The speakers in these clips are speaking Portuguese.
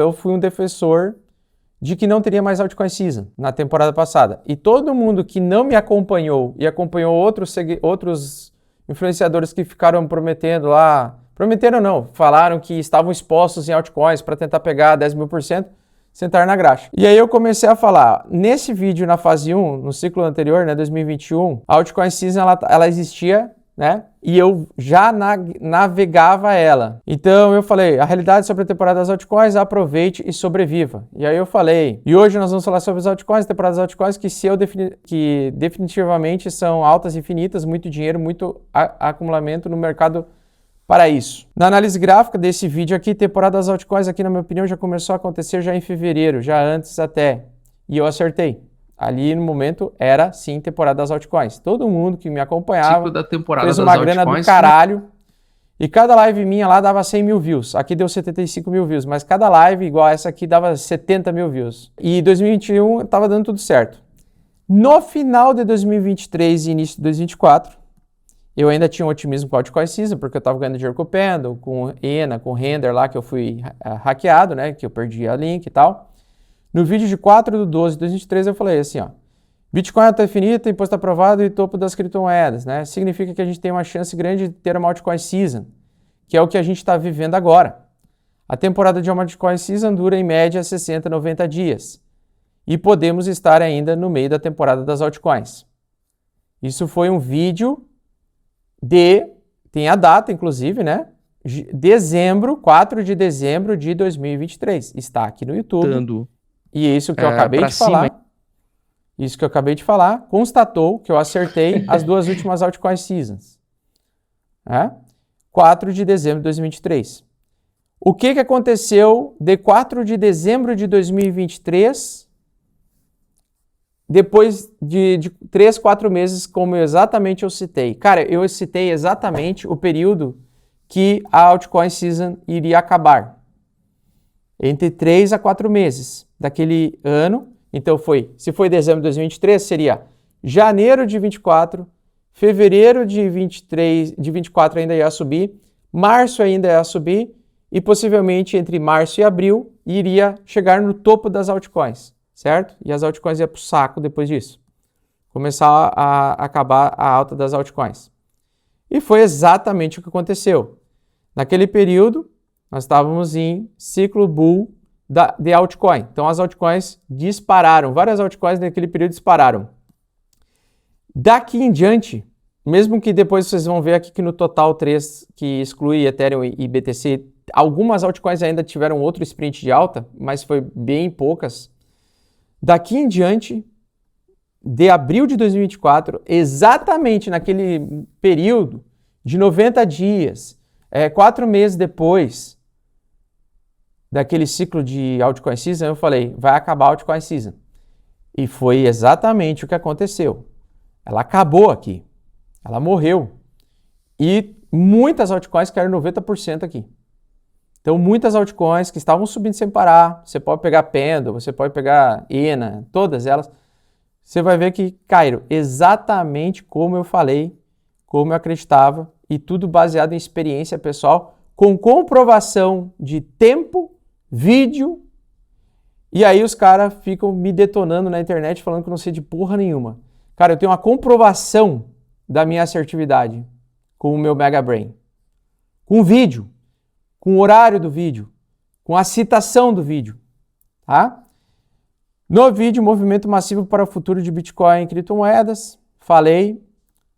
eu fui um defensor de que não teria mais altcoin season na temporada passada. E todo mundo que não me acompanhou e acompanhou outros influenciadores que ficaram prometendo lá, prometeram não, falaram que estavam expostos em altcoins para tentar pegar 10.000%, sentaram na graxa. E aí eu comecei a falar, nesse vídeo na fase 1, no ciclo anterior, né, 2021, a altcoin season ela existia, né? E eu já navegava ela. Então eu falei, a realidade sobre a temporada das altcoins, aproveite e sobreviva. E aí eu falei, e hoje nós vamos falar sobre as altcoins, temporadas das altcoins, que definitivamente são altas infinitas, muito dinheiro, muito acumulamento no mercado para isso. Na análise gráfica desse vídeo aqui, temporada das altcoins aqui, na minha opinião, já começou a acontecer já em fevereiro, já antes até. E eu acertei. Ali no momento era sim temporada das altcoins. Todo mundo que me acompanhava fez uma grana do caralho. E cada live minha lá dava 100 mil views. Aqui deu 75 mil views. Mas cada live igual essa aqui dava 70 mil views. E 2021 estava dando tudo certo. No final de 2023 e início de 2024, eu ainda tinha um otimismo com a altcoin season, porque eu estava ganhando dinheiro com o Pendle, com ENA, com Render lá, que eu fui hackeado, né? Que eu perdi a link e tal. No vídeo de 4/12/2023 eu falei assim, ó, Bitcoin alta infinita, imposto aprovado e topo das criptomoedas, né? Significa que a gente tem uma chance grande de ter uma altcoin season, que é o que a gente está vivendo agora. A temporada de uma altcoin season dura em média 60, 90 dias. E podemos estar ainda no meio da temporada das altcoins. Isso foi um vídeo tem a data inclusive, né? 4 de dezembro de 2023. Está aqui no YouTube. E isso que eu acabei de falar, isso que eu acabei de falar, constatou que eu acertei as duas últimas altcoin seasons. 4 de dezembro de 2023. O que aconteceu de 4 de dezembro de 2023, depois de 3, 4 meses, como exatamente eu citei? Cara, eu citei exatamente o período que a altcoin season iria acabar. Entre 3 a 4 meses daquele ano. Então se foi dezembro de 2023, seria janeiro de 24, fevereiro de 24 ainda ia subir, março ainda ia subir e possivelmente entre março e abril iria chegar no topo das altcoins, certo? E as altcoins iam para o saco depois disso. Começar a acabar a alta das altcoins. E foi exatamente o que aconteceu. Naquele período, nós estávamos em ciclo bull de altcoin. Então as altcoins dispararam. Várias altcoins naquele período dispararam. Daqui em diante, mesmo que depois vocês vão ver aqui que no total 3, que exclui Ethereum e BTC, algumas altcoins ainda tiveram outro sprint de alta, mas foi bem poucas. Daqui em diante, de abril de 2024, exatamente naquele período de 90 dias, 4 meses depois daquele ciclo de altcoin season, eu falei, vai acabar a altcoin season. E foi exatamente o que aconteceu. Ela acabou aqui. Ela morreu. E muitas altcoins caíram 90% aqui. Então, muitas altcoins que estavam subindo sem parar, você pode pegar Pendle, você pode pegar ENA, todas elas, você vai ver que caíram exatamente como eu falei, como eu acreditava, e tudo baseado em experiência pessoal, com comprovação de tempo, vídeo, e aí os caras ficam me detonando na internet falando que eu não sei de porra nenhuma. Cara, eu tenho uma comprovação da minha assertividade com o meu Mega Brain. Com vídeo, com o horário do vídeo, com a citação do vídeo, tá? No vídeo, movimento massivo para o futuro de Bitcoin e criptomoedas, falei,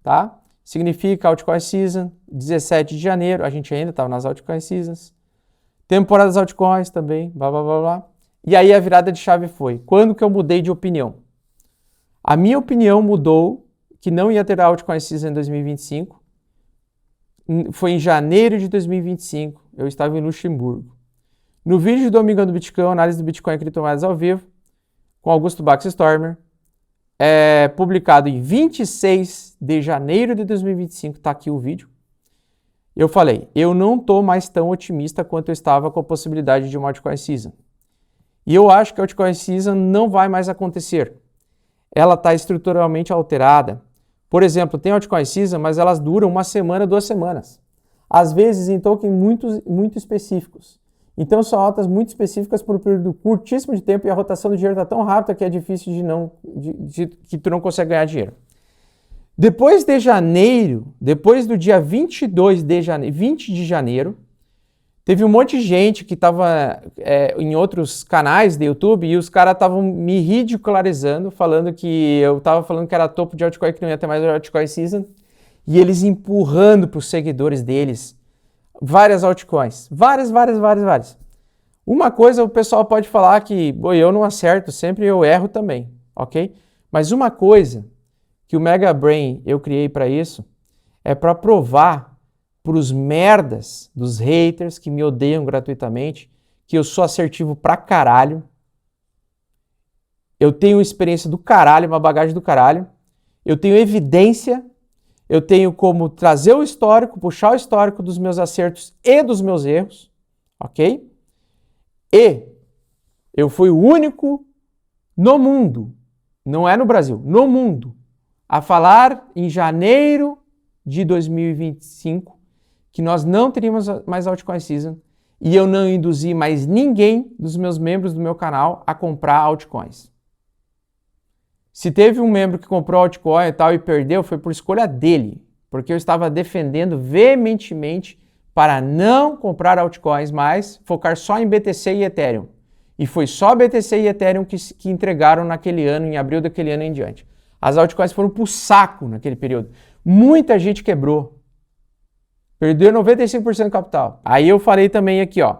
tá? Significa altcoin season, 17 de janeiro, a gente ainda estava nas altcoin seasons. Temporada das altcoins também, blá, blá, blá, blá. E aí a virada de chave foi, quando que eu mudei de opinião? A minha opinião mudou, que não ia ter altcoin season em 2025. Foi em janeiro de 2025, eu estava em Luxemburgo. No vídeo de Domingão do Bitcoin, análise do Bitcoin e criptomoedas ao vivo, com Augusto Baxter-Stormer, publicado em 26 de janeiro de 2025, está aqui o vídeo. Eu falei, eu não estou mais tão otimista quanto eu estava com a possibilidade de uma altcoin season. E eu acho que a altcoin season não vai mais acontecer. Ela está estruturalmente alterada. Por exemplo, tem altcoin season, mas elas duram 1 semana, 2 semanas. Às vezes em tokens muito específicos. Então são altas muito específicas por um período curtíssimo de tempo e a rotação do dinheiro está tão rápida que é difícil que tu não consegue ganhar dinheiro. Depois de janeiro, depois do dia 22 de janeiro, 20 de janeiro, teve um monte de gente que estava em outros canais do YouTube e os caras estavam me ridicularizando, falando que eu estava falando que era topo de altcoin, que não ia ter mais altcoin season, e eles empurrando para os seguidores deles várias altcoins. Várias. Uma coisa o pessoal pode falar que eu não acerto, sempre eu erro também, ok? Mas uma coisa que o Mega Brain eu criei para isso é para provar para os merdas dos haters que me odeiam gratuitamente que eu sou assertivo pra caralho. Eu tenho experiência do caralho, uma bagagem do caralho. Eu tenho evidência. Eu tenho como trazer o histórico, puxar o histórico dos meus acertos e dos meus erros, ok? E eu fui o único no mundo, não é no Brasil, no mundo, a falar em janeiro de 2025 que nós não teríamos mais altcoin season e eu não induzi mais ninguém dos meus membros do meu canal a comprar altcoins. Se teve um membro que comprou altcoin e tal e perdeu, foi por escolha dele, porque eu estava defendendo veementemente para não comprar altcoins mais, focar só em BTC e Ethereum. E foi só BTC e Ethereum que entregaram naquele ano, em abril daquele ano em diante. As altcoins foram pro saco naquele período. Muita gente quebrou. Perdeu 95% do capital. Aí eu falei também aqui, ó.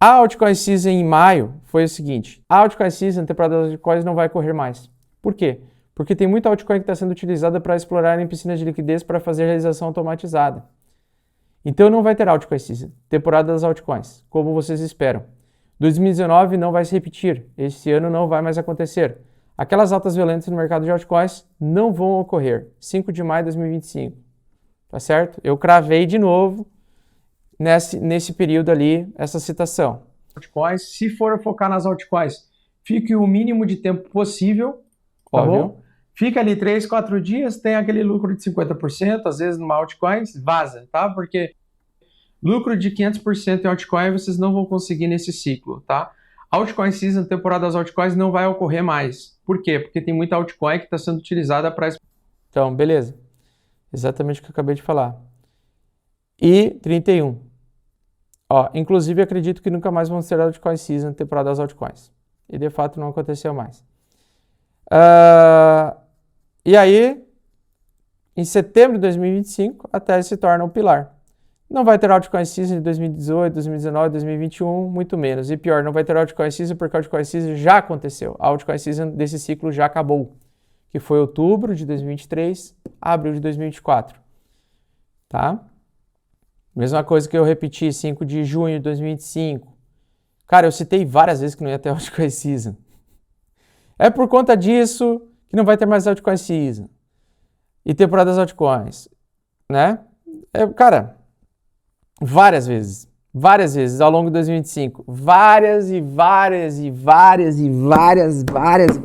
A altcoin season em maio foi o seguinte. A altcoin season, a temporada das altcoins, não vai correr mais. Por quê? Porque tem muita altcoin que está sendo utilizada para explorar em piscinas de liquidez para fazer realização automatizada. Então não vai ter altcoin season, temporada das altcoins, como vocês esperam. 2019 não vai se repetir. Este ano não vai mais acontecer. Aquelas altas violentas no mercado de altcoins não vão ocorrer. 5 de maio de 2025. Tá certo? Eu cravei de novo nesse período ali, essa citação. Altcoins, se for focar nas altcoins, fique o mínimo de tempo possível, tá bom? Fica ali 3, 4 dias, tem aquele lucro de 50%, às vezes numa altcoins, vaza, tá? Porque lucro de 500% em altcoin vocês não vão conseguir nesse ciclo, tá? Altcoin season, temporada das altcoins, não vai ocorrer mais. Por quê? Porque tem muita altcoin que está sendo utilizada para... Então, beleza. Exatamente o que eu acabei de falar. E 31. Ó, inclusive, acredito que nunca mais vão ser altcoin season, temporada das altcoins. E, de fato, não aconteceu mais. E aí, em setembro de 2025, a tese se torna um pilar. Não vai ter altcoin season de 2018, 2019, 2021, muito menos. E pior, não vai ter altcoin season porque a altcoin season já aconteceu. A altcoin season desse ciclo já acabou, que foi outubro de 2023 a abril de 2024. Tá? Mesma coisa que eu repeti, 5 de junho de 2025. Cara, eu citei várias vezes que não ia ter altcoin season. É por conta disso que não vai ter mais altcoin season. E temporada das altcoins, né? Cara, várias vezes ao longo de 2025. Várias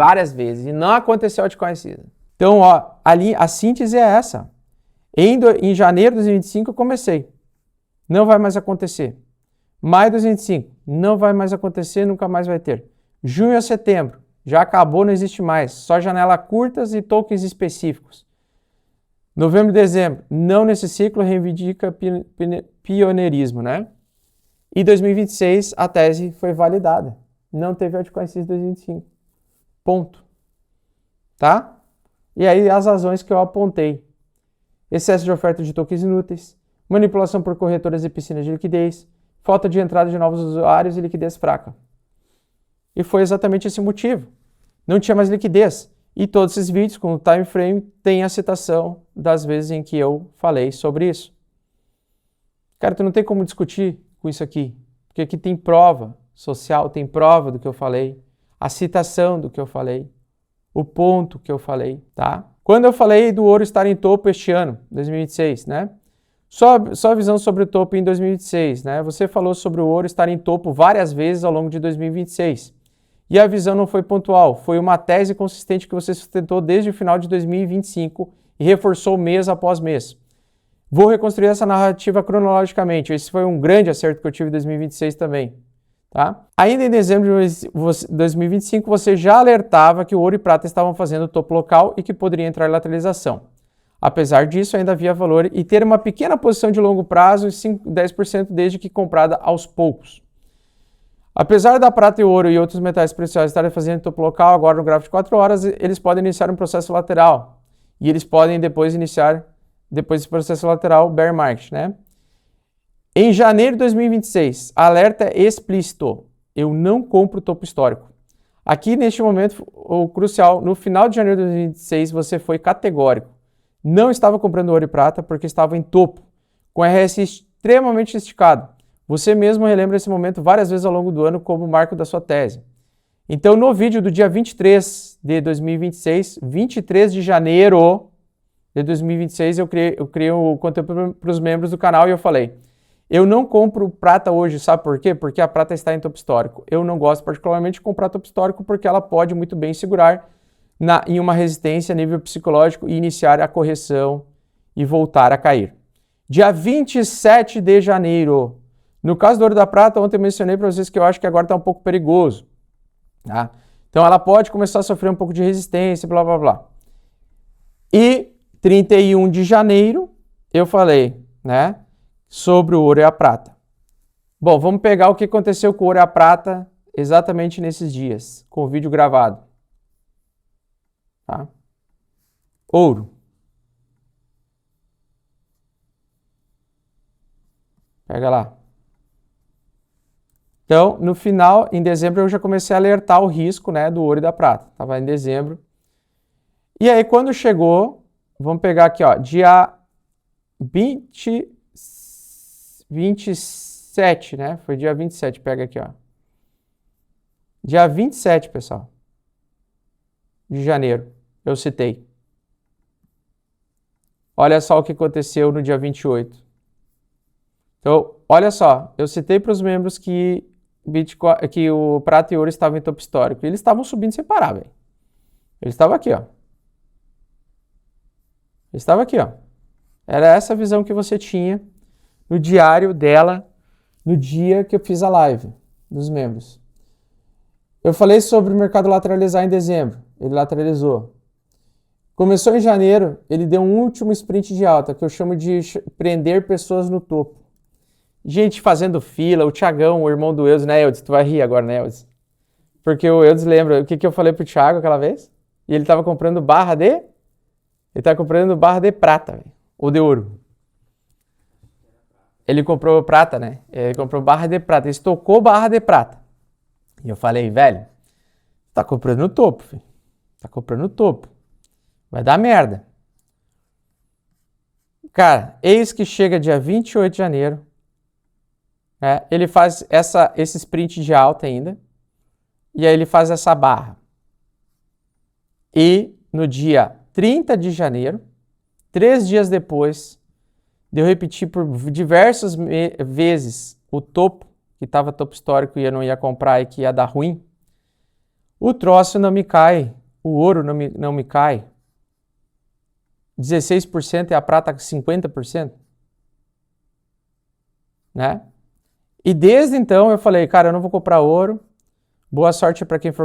vezes. E não aconteceu altcoin season. Então, ó, ali a síntese é essa. Em janeiro de 2025 eu comecei. Não vai mais acontecer. Maio de 2025, não vai mais acontecer, nunca mais vai ter. Junho a setembro, já acabou, não existe mais. Só janela curtas e tokens específicos. Novembro e dezembro, não nesse ciclo, reivindica pioneirismo, né? E 2026, a tese foi validada. Não teve altcoin season 2025. Ponto. Tá? E aí as razões que eu apontei. Excesso de oferta de tokens inúteis, manipulação por corretoras e piscinas de liquidez, falta de entrada de novos usuários e liquidez fraca. E foi exatamente esse motivo. Não tinha mais liquidez. E todos esses vídeos com o time frame tem a citação das vezes em que eu falei sobre isso. Cara, tu não tem como discutir com isso aqui. Porque aqui tem prova social, tem prova do que eu falei, a citação do que eu falei, o ponto que eu falei, tá? Quando eu falei do ouro estar em topo este ano, 2026, né? Só a visão sobre o topo em 2026, né? Você falou sobre o ouro estar em topo várias vezes ao longo de 2026. E a visão não foi pontual, foi uma tese consistente que você sustentou desde o final de 2025 e reforçou mês após mês. Vou reconstruir essa narrativa cronologicamente. Esse foi um grande acerto que eu tive em 2026 também. Tá? Ainda em dezembro de 2025, você já alertava que o ouro e prata estavam fazendo topo local e que poderia entrar em lateralização. Apesar disso, ainda havia valor e ter uma pequena posição de longo prazo, 10% desde que comprada aos poucos. Apesar da prata e o ouro e outros metais preciosos estarem fazendo topo local agora no gráfico de 4 horas, eles podem iniciar um processo lateral. E eles podem depois desse processo lateral, bear market, né? Em janeiro de 2026, alerta explícito, eu não compro topo histórico. Aqui, neste momento, o crucial, no final de janeiro de 2026, você foi categórico. Não estava comprando ouro e prata porque estava em topo, com RSI extremamente esticado. Você mesmo relembra esse momento várias vezes ao longo do ano como marco da sua tese. Então, no vídeo do dia 23 de 2026, 23 de janeiro de 2026, eu criei o conteúdo para os membros do canal e eu falei, eu não compro prata hoje, sabe por quê? Porque a prata está em topo histórico. Eu não gosto particularmente de comprar topo histórico porque ela pode muito bem segurar em uma resistência a nível psicológico e iniciar a correção e voltar a cair. Dia 27 de janeiro. No caso do ouro da prata, ontem eu mencionei para vocês que eu acho que agora está um pouco perigoso. Tá? Então ela pode começar a sofrer um pouco de resistência, blá blá blá. E 31 de janeiro eu falei, né? Sobre o ouro e a prata. Bom, vamos pegar o que aconteceu com o ouro e a prata exatamente nesses dias, com o vídeo gravado. Tá? Ouro. Pega lá. Então, no final, em dezembro, eu já comecei a alertar o risco, né, do ouro e da prata. Estava em dezembro. E aí, quando chegou, vamos pegar aqui, ó, dia 27, né? Foi dia 27, pega aqui, ó. Dia 27, pessoal, de janeiro, eu citei. Olha só o que aconteceu no dia 28. Então, olha só, eu citei para os membros que o prata e o ouro estavam em topo histórico. E eles estavam subindo sem parar, velho. Eles estavam aqui, ó. Eles estavam aqui, ó. Era essa visão que você tinha no diário dela, no dia que eu fiz a live dos membros. Eu falei sobre o mercado lateralizar em dezembro. Ele lateralizou. Começou em janeiro, ele deu um último sprint de alta, que eu chamo de prender pessoas no topo. Gente fazendo fila, o Thiagão, o irmão do Eudes, né, Eudes? Tu vai rir agora, né, Eudes? Porque o Eudes lembra o que eu falei pro Thiago aquela vez? E ele tava comprando barra de... Ele tava comprando barra de prata, véio, ou de ouro. Ele comprou prata, né? Ele comprou barra de prata, ele estocou barra de prata. E eu falei, velho, tá comprando no topo, filho. Tá comprando no topo. Vai dar merda. Cara, eis que chega dia 28 de janeiro. Ele faz esse sprint de alta ainda. E aí ele faz essa barra. E no dia 30 de janeiro, 3 dias depois de eu repetir por diversas vezes o topo, que estava topo histórico e eu não ia comprar e que ia dar ruim, o troço não me cai, o ouro não me cai. 16% e a prata 50%. Né? E desde então eu falei, cara, eu não vou comprar ouro. Boa sorte para quem for